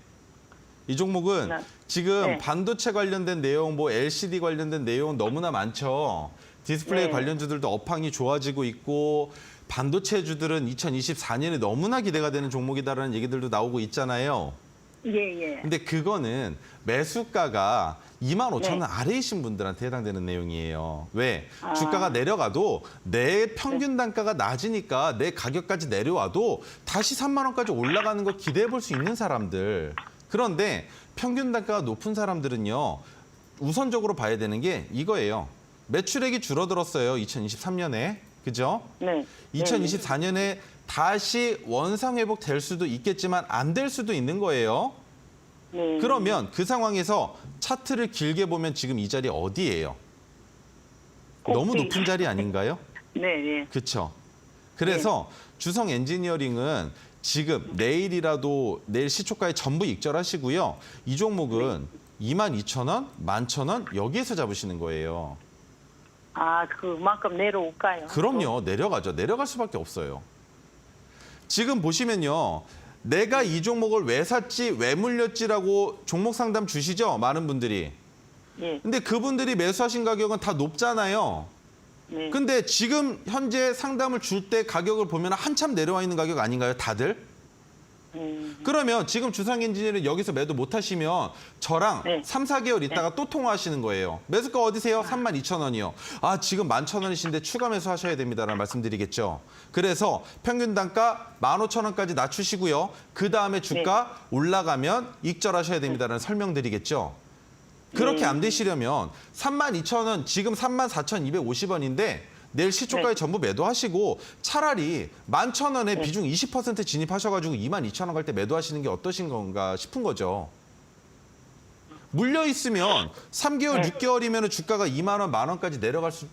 이 종목은 네. 지금 네. 반도체 관련된 내용, 뭐 LCD 관련된 내용 너무나 많죠. 디스플레이 네. 관련주들도 업황이 좋아지고 있고 반도체주들은 2024년에 너무나 기대가 되는 종목이다라는 얘기들도 나오고 있잖아요. 예. 근데 그거는 매수가가 25,000원 네. 아래이신 분들한테 해당되는 내용이에요. 왜? 아. 주가가 내려가도 내 평균 단가가 낮으니까 내 가격까지 내려와도 다시 3만 원까지 올라가는 거 기대해 볼 수 있는 사람들. 그런데 평균 단가가 높은 사람들은요. 우선적으로 봐야 되는 게 이거예요. 매출액이 줄어들었어요. 2023년에. 그죠? 네. 2024년에 다시 원상 회복될 수도 있겠지만 안 될 수도 있는 거예요. 네. 그러면 그 상황에서 차트를 길게 보면 지금 이 자리 어디예요? 너무 꼭대기. 높은 자리 아닌가요? 네. 그렇죠. 그래서 주성 엔지니어링은 지금 내일이라도 내일 시초가에 전부 익절하시고요. 이 종목은 22,000원, 11,000원 여기에서 잡으시는 거예요. 아, 그만큼 내려올까요? 그럼요. 내려가죠. 내려갈 수밖에 없어요. 지금 보시면요. 내가 이 종목을 왜 샀지, 왜 물렸지라고 종목 상담 주시죠? 많은 분들이. 예. 근데 그분들이 매수하신 가격은 다 높잖아요. 네. 근데 지금 현재 상담을 줄 때 가격을 보면 한참 내려와 있는 가격 아닌가요? 다들? 그러면 지금 주상 엔지니어링 여기서 매도 못 하시면 저랑 네. 3, 4개월 있다가 또 통화하시는 거예요. 매수가 어디세요? 32,000원이요. 아, 지금 11,000원이신데 추가 매수하셔야 됩니다라는 말씀드리겠죠. 그래서 평균 단가 15,000원까지 낮추시고요. 그다음에 주가 올라가면 익절하셔야 됩니다라는 설명드리겠죠. 그렇게 안 되시려면 32,000원, 지금 34,250원인데 내일 시초가에 네. 전부 매도하시고 차라리 11,000원에 비중 20% 진입하셔가지고 22,000원 갈 때 매도하시는 게 어떠신 건가 싶은 거죠. 물려 있으면 3개월, 네. 6개월이면 주가가 2만 원, 만 원까지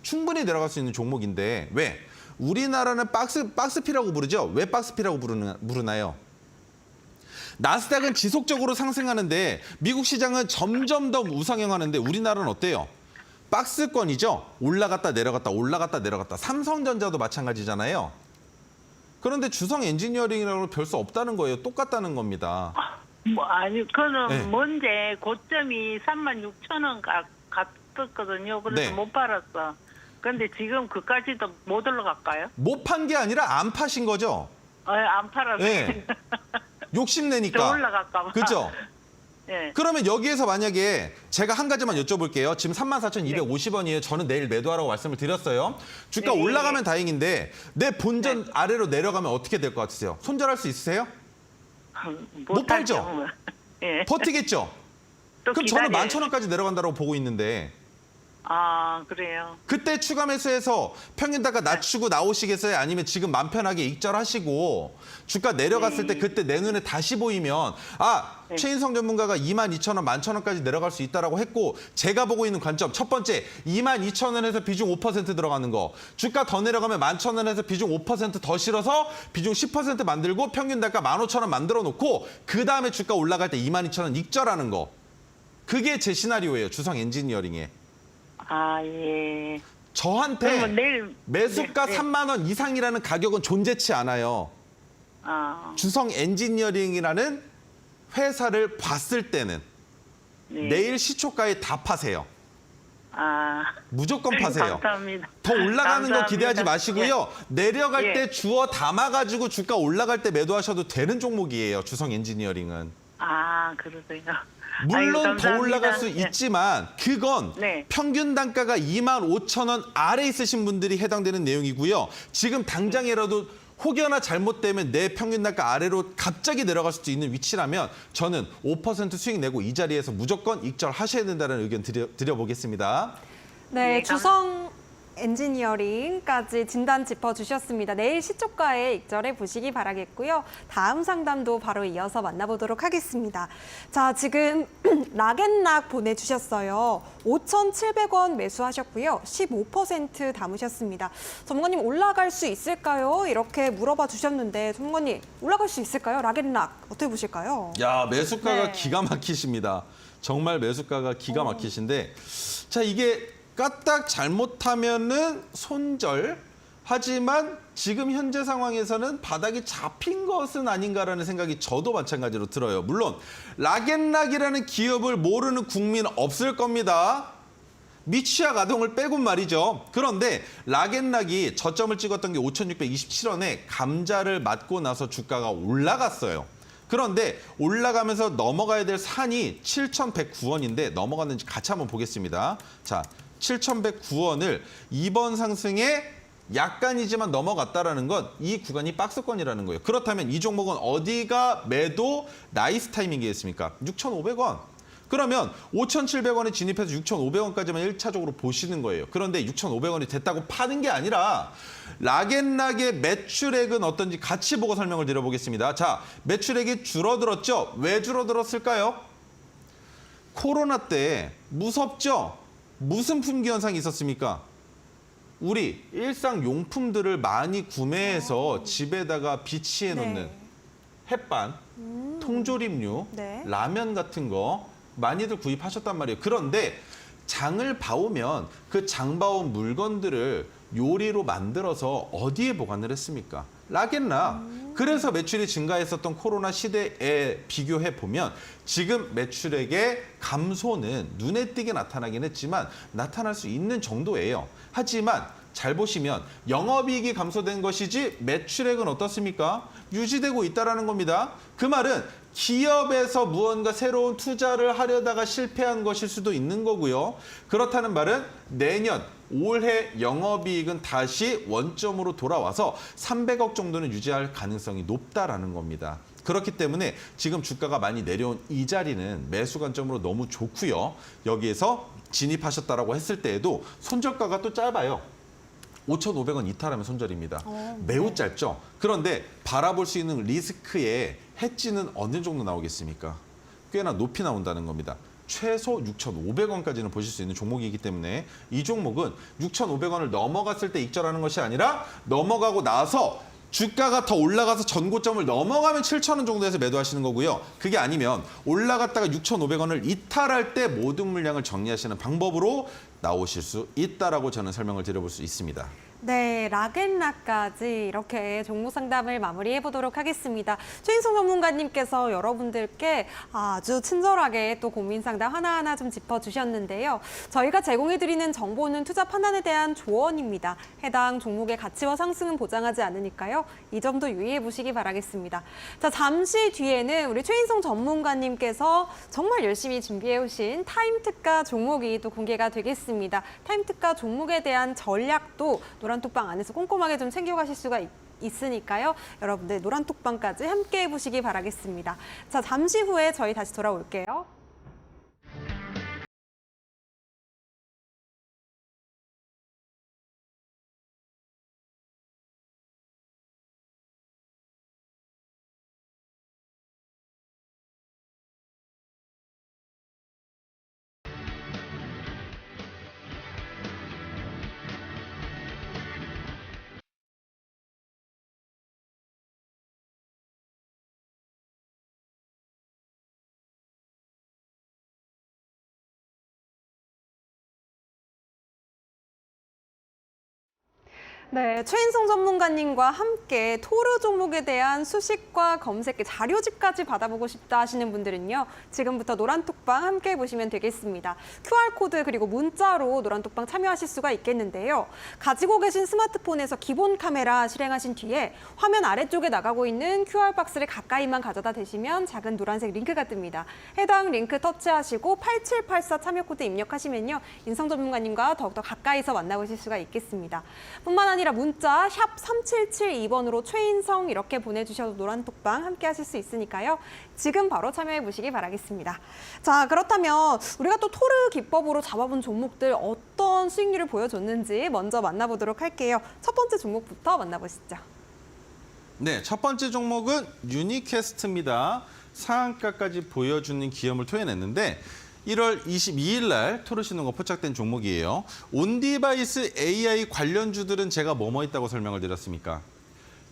충분히 내려갈 수 있는 종목인데 왜? 우리나라는 박스피라고 부르죠. 왜 박스피라고 부르나요? 나스닥은 지속적으로 상승하는데 미국 시장은 점점 더 우상향하는데 우리나라는 어때요? 박스권이죠. 올라갔다 내려갔다 올라갔다 내려갔다. 삼성전자도 마찬가지잖아요. 그런데 주성 엔지니어링이라고 별 수 없다는 거예요. 똑같다는 겁니다. 아니, 그거는 네. 먼저 고점이 36,000원 갔었거든요. 그래서 네. 못 팔았어. 근데 지금 그까지도 못 올라갈까요? 못 판 게 아니라 안 파신 거죠. 안 팔았어. 네. 더 욕심내니까. 올라갈까 봐. 그죠? 예. 그러면 여기에서 만약에 제가 한 가지만 여쭤볼게요. 지금 34,250원이에요. 저는 내일 매도하라고 말씀을 드렸어요. 주가 네. 올라가면 다행인데 내 본전 아래로 내려가면 어떻게 될 것 같으세요? 손절할 수 있으세요? 못 팔죠? 하죠, 뭐. 예. 버티겠죠? 또 그럼 저는 기다려요. 11,000원까지 내려간다고 보고 있는데 아, 그래요. 그때 추가 매수해서 평균 단가 낮추고 나오시겠어요? 아니면 지금 맘 편하게 익절하시고 주가 내려갔을 때 그때 내 눈에 다시 보이면 최인성 전문가가 22,000원, 11,000원까지 내려갈 수 있다라고 했고 제가 보고 있는 관점 첫 번째 22,000원에서 비중 5% 들어가는 거 주가 더 내려가면 11,000원에서 비중 5%더 실어서 비중 10% 만들고 평균 단가 15,000원 만들어 놓고 그 다음에 주가 올라갈 때 22,000원 익절하는 거 그게 제 시나리오예요. 주성 엔지니어링에. 아, 예. 저한테 그러면 내일 매수가 네. 3만 원 이상이라는 가격은 존재치 않아요. 아, 주성 엔지니어링이라는 회사를 봤을 때는 네. 내일 시초가에 다 파세요. 아. 무조건 파세요. 감사합니다. 더 올라가는 감사합니다. 거 기대하지 마시고요. 내려갈 예. 때 주워 담아가지고 주가 올라갈 때 매도하셔도 되는 종목이에요. 주성 엔지니어링은. 아, 그러세요. 물론 아이고, 더 올라갈 수 감사합니다. 예. 있지만 그건 네. 평균 단가가 25,000원 아래 있으신 분들이 해당되는 내용이고요. 지금 당장이라도 혹여나 잘못되면 내 평균 단가 아래로 갑자기 내려갈 수도 있는 위치라면 저는 5% 수익 내고 이 자리에서 무조건 익절하셔야 된다는 의견 드려보겠습니다. 네, 네, 주성 엔지니어링까지 진단 짚어주셨습니다. 내일 시초가에 익절해 보시기 바라겠고요. 다음 상담도 바로 이어서 만나보도록 하겠습니다. 자, 지금 락앤락 보내주셨어요. 5,700원 매수하셨고요. 15% 담으셨습니다. 전문가님 올라갈 수 있을까요? 이렇게 물어봐 주셨는데 전문가님 올라갈 수 있을까요? 락앤락 어떻게 보실까요? 야, 매수가가 네. 기가 막히십니다. 정말 매수가가 기가 막히신데 자, 이게 까딱 잘못하면은 손절 하지만 지금 현재 상황에서는 바닥이 잡힌 것은 아닌가라는 생각이 저도 마찬가지로 들어요. 물론 락앤락이라는 기업을 모르는 국민 없을 겁니다. 미취학 아동을 빼곤 말이죠. 그런데 락앤락이 저점을 찍었던 게 5,627원에 감자를 맞고 나서 주가가 올라갔어요. 그런데 올라가면서 넘어가야 될 산이 7,109원인데 넘어갔는지 같이 한번 보겠습니다. 자, 7,109원을 이번 상승에 약간이지만 넘어갔다라는 건 이 구간이 박스권이라는 거예요. 그렇다면 이 종목은 어디가 매도 나이스 타이밍이겠습니까? 6,500원. 그러면 5,700원에 진입해서 6,500원까지만 1차적으로 보시는 거예요. 그런데 6,500원이 됐다고 파는 게 아니라 락앤락의 매출액은 어떤지 같이 보고 설명을 드려보겠습니다. 자, 매출액이 줄어들었죠? 왜 줄어들었을까요? 코로나 때 무섭죠? 무슨 품귀 현상이 있었습니까? 우리 일상 용품들을 많이 구매해서 집에다가 비치해 놓는 네. 햇반, 통조림류, 네. 라면 같은 거 많이들 구입하셨단 말이에요. 그런데 장을 봐오면 그 장 봐온 물건들을 요리로 만들어서 어디에 보관을 했습니까? 락앤락. 그래서 매출이 증가했었던 코로나 시대에 비교해 보면 지금 매출액의 감소는 눈에 띄게 나타나긴 했지만 나타날 수 있는 정도예요. 하지만 잘 보시면 영업이익이 감소된 것이지 매출액은 어떻습니까? 유지되고 있다는 겁니다. 그 말은 기업에서 무언가 새로운 투자를 하려다가 실패한 것일 수도 있는 거고요. 그렇다는 말은 내년 올해 영업이익은 다시 원점으로 돌아와서 300억 정도는 유지할 가능성이 높다라는 겁니다. 그렇기 때문에 지금 주가가 많이 내려온 이 자리는 매수 관점으로 너무 좋고요. 여기에서 진입하셨다라고 했을 때에도 손절가가 또 짧아요. 5,500원 이탈하면 손절입니다. 매우 짧죠. 그런데 바라볼 수 있는 리스크의 해지는 어느 정도 나오겠습니까? 꽤나 높이 나온다는 겁니다. 최소 6,500원까지는 보실 수 있는 종목이기 때문에 이 종목은 6,500원을 넘어갔을 때 익절하는 것이 아니라 넘어가고 나서 주가가 더 올라가서 전고점을 넘어가면 7,000원 정도에서 매도하시는 거고요. 그게 아니면 올라갔다가 6,500원을 이탈할 때 모든 물량을 정리하시는 방법으로 나오실 수 있다라고 저는 설명을 드려볼 수 있습니다. 네, 락앤락까지 이렇게 종목 상담을 마무리해 보도록 하겠습니다. 최인성 전문가님께서 여러분들께 아주 친절하게 또 고민 상담 하나하나 좀 짚어주셨는데요. 저희가 제공해드리는 정보는 투자 판단에 대한 조언입니다. 해당 종목의 가치와 상승은 보장하지 않으니까요. 이 점도 유의해 보시기 바라겠습니다. 자, 잠시 뒤에는 우리 최인성 전문가님께서 정말 열심히 준비해 오신 타임특가 종목이 또 공개가 되겠습니다. 타임특가 종목에 대한 전략도 노란톡방 안에서 꼼꼼하게 좀 챙겨가실 수가 있으니까요. 여러분들 노란톡방까지 함께 해보시기 바라겠습니다. 자, 잠시 후에 저희 다시 돌아올게요. 네, 최인성 전문가님과 함께 토르 종목에 대한 수식과 검색, 자료집까지 받아보고 싶다 하시는 분들은요. 지금부터 노란톡방 함께 해보시면 되겠습니다. QR코드 그리고 문자로 노란톡방 참여하실 수가 있겠는데요. 가지고 계신 스마트폰에서 기본 카메라 실행하신 뒤에 화면 아래쪽에 나가고 있는 QR박스를 가까이만 가져다 대시면 작은 노란색 링크가 뜹니다. 해당 링크 터치하시고 8784 참여코드 입력하시면요. 인성 전문가님과 더욱더 가까이서 만나보실 수가 있겠습니다. 뿐만 아니라 문자 샵 3772번으로 최인성 이렇게 보내주셔도 노란톡방 함께 하실 수 있으니까요. 지금 바로 참여해 보시기 바라겠습니다. 자, 그렇다면 우리가 또 토르 기법으로 잡아본 종목들 어떤 수익률을 보여줬는지 먼저 만나보도록 할게요. 첫 번째 종목부터 만나보시죠. 네, 첫 번째 종목은 유니캐스트입니다. 상한가까지 보여주는 기염을 토해냈는데 1월 22일 날 토르 신호가 포착된 종목이에요. 온디바이스 AI 관련주들은 제가 뭐뭐 있다고 설명을 드렸습니까?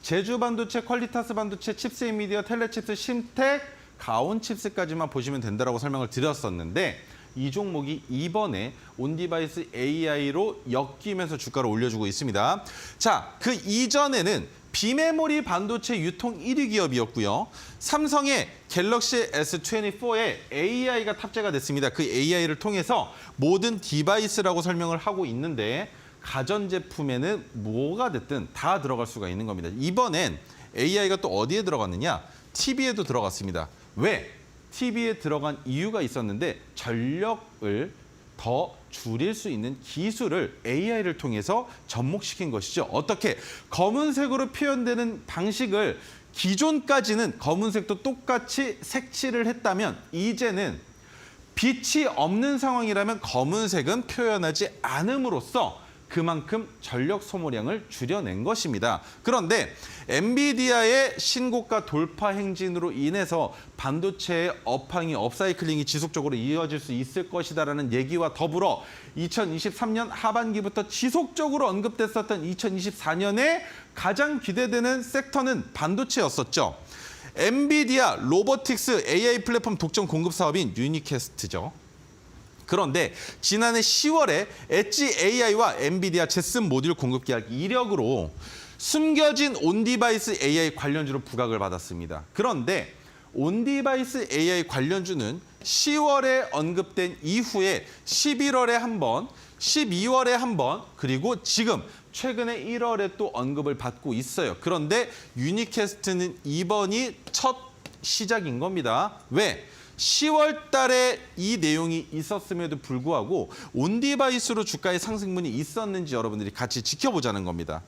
제주 반도체, 퀄리타스 반도체, 칩스 인미디어, 텔레칩스, 심텍, 가온 칩스까지만 보시면 된다고 설명을 드렸었는데 이 종목이 이번에 온디바이스 AI로 엮이면서 주가를 올려주고 있습니다. 자, 그 이전에는 비메모리 반도체 유통 1위 기업이었고요. 삼성의 갤럭시 S24에 AI가 탑재가 됐습니다. 그 AI를 통해서 모든 디바이스라고 설명을 하고 있는데 가전제품에는 뭐가 됐든 다 들어갈 수가 있는 겁니다. 이번엔 AI가 또 어디에 들어갔느냐? TV에도 들어갔습니다. 왜? TV에 들어간 이유가 있었는데 전력을 더 줄일 수 있는 기술을 AI를 통해서 접목시킨 것이죠. 어떻게? 검은색으로 표현되는 방식을 기존까지는 검은색도 똑같이 색칠을 했다면 이제는 빛이 없는 상황이라면 검은색은 표현하지 않음으로써 그만큼 전력 소모량을 줄여낸 것입니다. 그런데 엔비디아의 신고가 돌파 행진으로 인해서 반도체의 업황이 업사이클링이 지속적으로 이어질 수 있을 것이다라는 얘기와 더불어 2023년 하반기부터 지속적으로 언급됐었던 2024년에 가장 기대되는 섹터는 반도체였었죠. 엔비디아 로보틱스 AI 플랫폼 독점 공급 사업인 유니캐스트죠. 그런데 지난해 10월에 엣지 AI와 엔비디아 제슨 모듈 공급 계약 이력으로 숨겨진 온디바이스 AI 관련주로 부각을 받았습니다. 그런데 온디바이스 AI 관련주는 10월에 언급된 이후에 11월에 한 번, 12월에 한 번, 그리고 지금 최근에 1월에 또 언급을 받고 있어요. 그런데 유니캐스트는 이번이 첫 시작인 겁니다. 왜? 10월 달에 이 내용이 있었음에도 불구하고 온디바이스로 주가의 상승분이 있었는지 여러분들이 같이 지켜보자는 겁니다.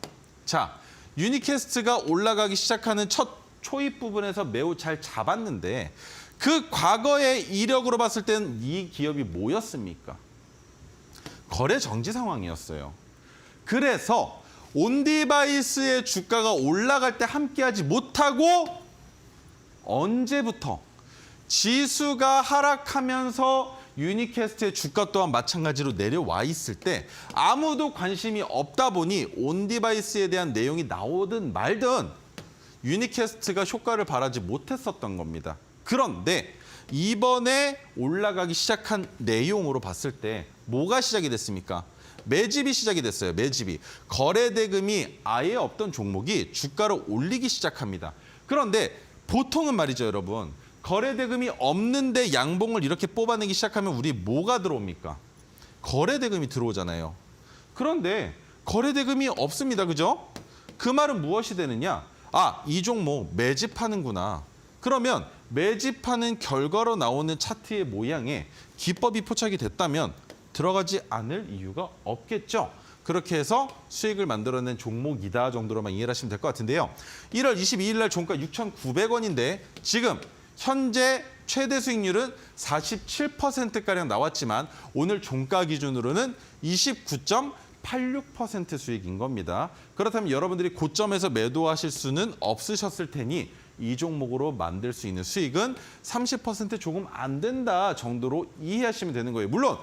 자, 유니캐스트가 올라가기 시작하는 첫 초입 부분에서 매우 잘 잡았는데 그 과거의 이력으로 봤을 때는 이 기업이 뭐였습니까? 거래 정지 상황이었어요. 그래서 온디바이스의 주가가 올라갈 때 함께하지 못하고 언제부터 지수가 하락하면서 유니캐스트의 주가 또한 마찬가지로 내려와 있을 때 아무도 관심이 없다 보니 온디바이스에 대한 내용이 나오든 말든 유니캐스트가 효과를 발하지 못했었던 겁니다. 그런데 이번에 올라가기 시작한 내용으로 봤을 때 뭐가 시작이 됐습니까? 매집이 시작이 됐어요. 매집이. 거래 대금이 아예 없던 종목이 주가를 올리기 시작합니다. 그런데 보통은 말이죠, 여러분. 거래 대금이 없는데 양봉을 이렇게 뽑아내기 시작하면 우리 뭐가 들어옵니까? 거래 대금이 들어오잖아요. 그런데 거래 대금이 없습니다. 그죠? 그 말은 무엇이 되느냐? 아, 이 종목 매집하는구나. 그러면 매집하는 결과로 나오는 차트의 모양에 기법이 포착이 됐다면 들어가지 않을 이유가 없겠죠. 그렇게 해서 수익을 만들어낸 종목이다 정도로만 이해를 하시면 될 것 같은데요. 1월 22일 날 종가 6,900원인데 지금 현재 최대 수익률은 47%가량 나왔지만 오늘 종가 기준으로는 29.86% 수익인 겁니다. 그렇다면 여러분들이 고점에서 매도하실 수는 없으셨을 테니 이 종목으로 만들 수 있는 수익은 30% 조금 안 된다 정도로 이해하시면 되는 거예요. 물론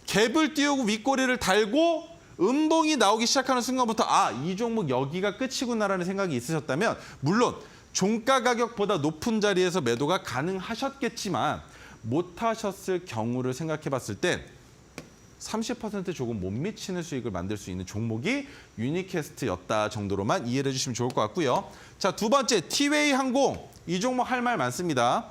갭을 띄우고 윗꼬리를 달고 음봉이 나오기 시작하는 순간부터 아, 이 종목 여기가 끝이구나라는 생각이 있으셨다면 물론 종가 가격보다 높은 자리에서 매도가 가능하셨겠지만 못하셨을 경우를 생각해 봤을 때 30% 조금 못 미치는 수익을 만들 수 있는 종목이 유니캐스트였다 정도로만 이해를 해주시면 좋을 것 같고요. 자, 두 번째 티웨이 항공. 이 종목 할 말 많습니다.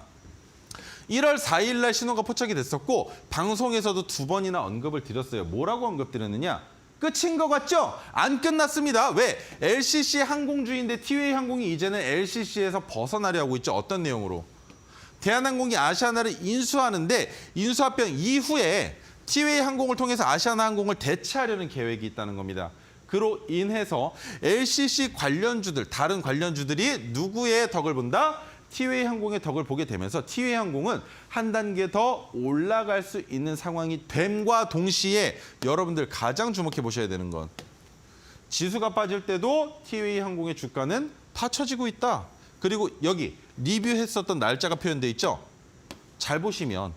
1월 4일 날 신호가 포착이 됐었고 방송에서도 두 번이나 언급을 드렸어요. 뭐라고 언급드렸느냐? 끝인 것 같죠? 안 끝났습니다. 왜? LCC 항공주인데 티웨이 항공이 이제는 LCC에서 벗어나려 하고 있죠. 어떤 내용으로? 대한항공이 아시아나를 인수하는데 인수합병 이후에 티웨이 항공을 통해서 아시아나 항공을 대체하려는 계획이 있다는 겁니다. 그로 인해서 LCC 관련주들, 다른 관련주들이 누구의 덕을 본다? 티웨이 항공의 덕을 보게 되면서 티웨이 항공은 한 단계 더 올라갈 수 있는 상황이 됨과 동시에 여러분들 가장 주목해 보셔야 되는 건 지수가 빠질 때도 티웨이 항공의 주가는 받쳐지고 있다. 그리고 여기 리뷰했었던 날짜가 표현돼 있죠. 잘 보시면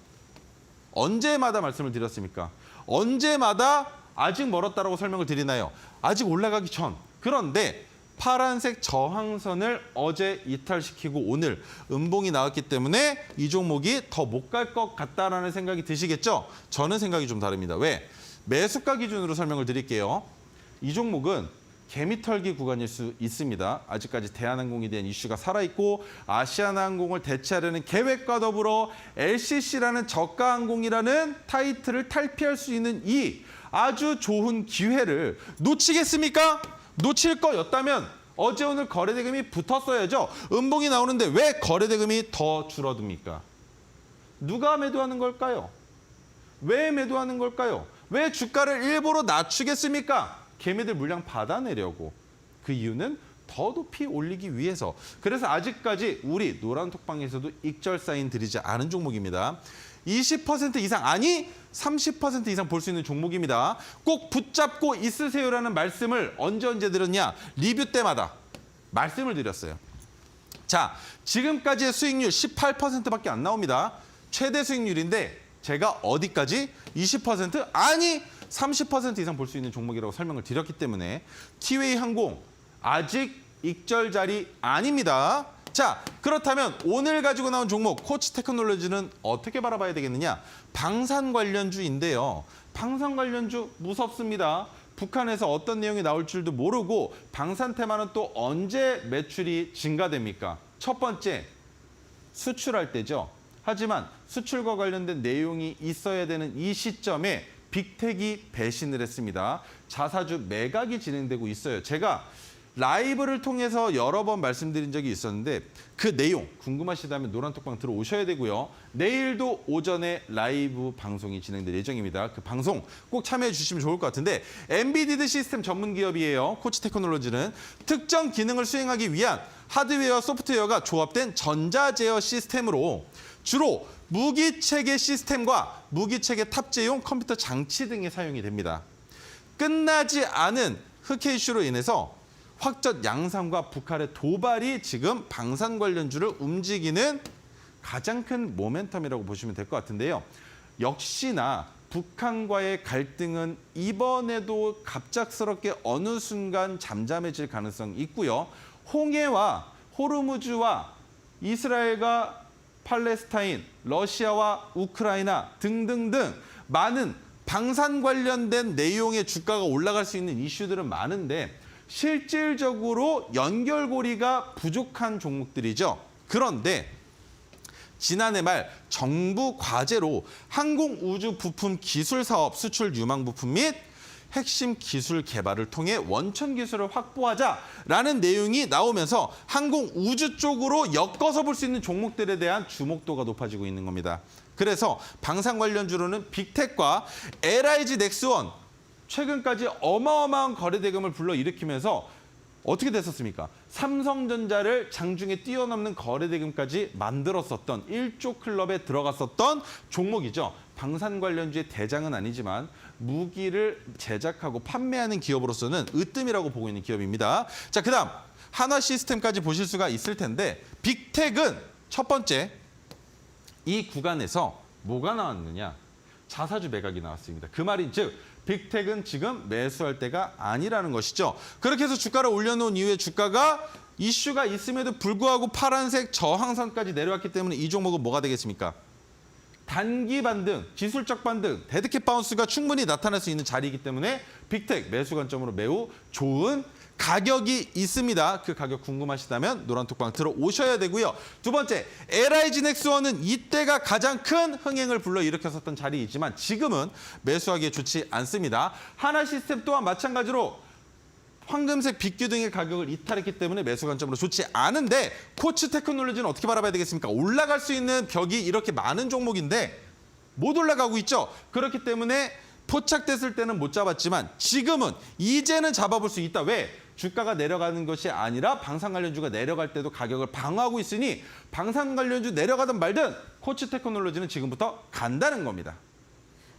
언제마다 말씀을 드렸습니까? 언제마다 아직 멀었다라고 설명을 드리나요? 아직 올라가기 전. 그런데 파란색 저항선을 어제 이탈시키고 오늘 음봉이 나왔기 때문에 이 종목이 더 못 갈 것 같다라는 생각이 드시겠죠? 저는 생각이 좀 다릅니다. 왜? 매수가 기준으로 설명을 드릴게요. 이 종목은 개미털기 구간일 수 있습니다. 아직까지 대한항공에 대한 이슈가 살아있고 아시아나항공을 대체하려는 계획과 더불어 LCC라는 저가항공이라는 타이틀을 탈피할 수 있는 이 아주 좋은 기회를 놓치겠습니까? 놓칠 거였다면 어제 오늘 거래대금이 붙었어야죠. 음봉이 나오는데 왜 거래대금이 더 줄어듭니까? 누가 매도하는 걸까요? 왜 매도하는 걸까요? 왜 주가를 일부러 낮추겠습니까? 개미들 물량 받아내려고. 그 이유는 더 높이 올리기 위해서. 그래서 아직까지 우리 노란톡방에서도 익절 사인 드리지 않은 종목입니다. 20% 이상, 아니 30% 이상 볼 수 있는 종목입니다. 꼭 붙잡고 있으세요라는 말씀을 언제 드렸냐? 리뷰 때마다 말씀을 드렸어요. 자, 지금까지의 수익률 18%밖에 안 나옵니다. 최대 수익률인데 제가 어디까지? 20%? 아니 30% 이상 볼 수 있는 종목이라고 설명을 드렸기 때문에 티웨이 항공 아직 익절 자리 아닙니다. 자, 그렇다면 오늘 가지고 나온 종목 코치 테크놀로지는 어떻게 바라봐야 되겠느냐? 방산 관련주인데요. 방산 관련주 무섭습니다. 북한에서 어떤 내용이 나올 줄도 모르고 방산 테마는 또 언제 매출이 증가됩니까? 첫 번째, 수출할 때죠. 하지만 수출과 관련된 내용이 있어야 되는 이 시점에 빅텍이 배신을 했습니다. 자사주 매각이 진행되고 있어요. 제가 라이브를 통해서 여러 번 말씀드린 적이 있었는데 그 내용 궁금하시다면 노란톡방 들어오셔야 되고요. 내일도 오전에 라이브 방송이 진행될 예정입니다. 그 방송 꼭 참여해 주시면 좋을 것 같은데 엔비디드 시스템 전문 기업이에요. 코치 테크놀로지는 특정 기능을 수행하기 위한 하드웨어와 소프트웨어가 조합된 전자제어 시스템으로 주로 무기체계 시스템과 무기체계 탑재용 컴퓨터 장치 등에 사용이 됩니다. 끝나지 않은 흑해 이슈로 인해서 확전 양상과 북한의 도발이 지금 방산 관련주를 움직이는 가장 큰 모멘텀이라고 보시면 될 것 같은데요. 역시나 북한과의 갈등은 이번에도 갑작스럽게 어느 순간 잠잠해질 가능성이 있고요. 홍해와 호르무즈와 이스라엘과 팔레스타인, 러시아와 우크라이나 등등등 많은 방산 관련된 내용의 주가가 올라갈 수 있는 이슈들은 많은데 실질적으로 연결고리가 부족한 종목들이죠. 그런데 지난해 말 정부 과제로 항공우주 부품 기술 사업 수출 유망 부품 및 핵심 기술 개발을 통해 원천 기술을 확보하자라는 내용이 나오면서 항공우주 쪽으로 엮어서 볼 수 있는 종목들에 대한 주목도가 높아지고 있는 겁니다. 그래서 방산 관련주로는 빅텍과 LIG 넥스원 최근까지 어마어마한 거래대금을 불러일으키면서 어떻게 됐었습니까? 삼성전자를 장중에 뛰어넘는 거래대금까지 만들었었던 1조 클럽에 들어갔었던 종목이죠. 방산 관련주의 대장은 아니지만 무기를 제작하고 판매하는 기업으로서는 으뜸이라고 보고 있는 기업입니다. 자, 그다음 한화 시스템까지 보실 수가 있을 텐데 빅텍은 첫 번째 이 구간에서 뭐가 나왔느냐? 자사주 매각이 나왔습니다. 그 말이 즉 빅텍은 지금 매수할 때가 아니라는 것이죠. 그렇게 해서 주가를 올려놓은 이후에 주가가 이슈가 있음에도 불구하고 파란색 저항선까지 내려왔기 때문에 이 종목은 뭐가 되겠습니까? 단기 반등, 기술적 반등, 데드캣 바운스가 충분히 나타날 수 있는 자리이기 때문에 빅텍 매수 관점으로 매우 좋은 가격이 있습니다. 그 가격 궁금하시다면 노란톡방 들어오셔야 되고요. 두 번째, LIG 넥스원은 이때가 가장 큰 흥행을 불러일으켰었던 자리이지만 지금은 매수하기에 좋지 않습니다. 하나 시스템 또한 마찬가지로 황금색 빅규 등의 가격을 이탈했기 때문에 매수 관점으로 좋지 않은데 코치 테크놀로지는 어떻게 바라봐야 되겠습니까? 올라갈 수 있는 벽이 이렇게 많은 종목인데 못 올라가고 있죠. 그렇기 때문에 포착됐을 때는 못 잡았지만 지금은 이제는 잡아볼 수 있다. 왜? 주가가 내려가는 것이 아니라 방산 관련주가 내려갈 때도 가격을 방어하고 있으니 방산 관련주 내려가든 말든 코치 테크놀로지는 지금부터 간다는 겁니다.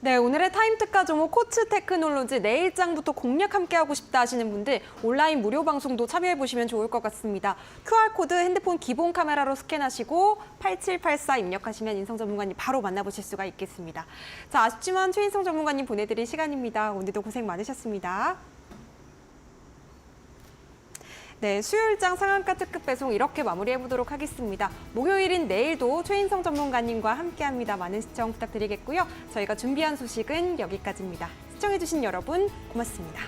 네, 오늘의 타임특가 종목 코치 테크놀로지 내일장부터 공략 함께하고 싶다 하시는 분들 온라인 무료 방송도 참여해보시면 좋을 것 같습니다. QR코드 핸드폰 기본 카메라로 스캔하시고 8784 입력하시면 인성 전문가님 바로 만나보실 수가 있겠습니다. 자, 아쉽지만 최인성 전문가님 보내드릴 시간입니다. 오늘도 고생 많으셨습니다. 네, 수요일장 상한가 특급 배송 이렇게 마무리해보도록 하겠습니다. 목요일인 내일도 최인성 전문가님과 함께합니다. 많은 시청 부탁드리겠고요. 저희가 준비한 소식은 여기까지입니다. 시청해주신 여러분 고맙습니다.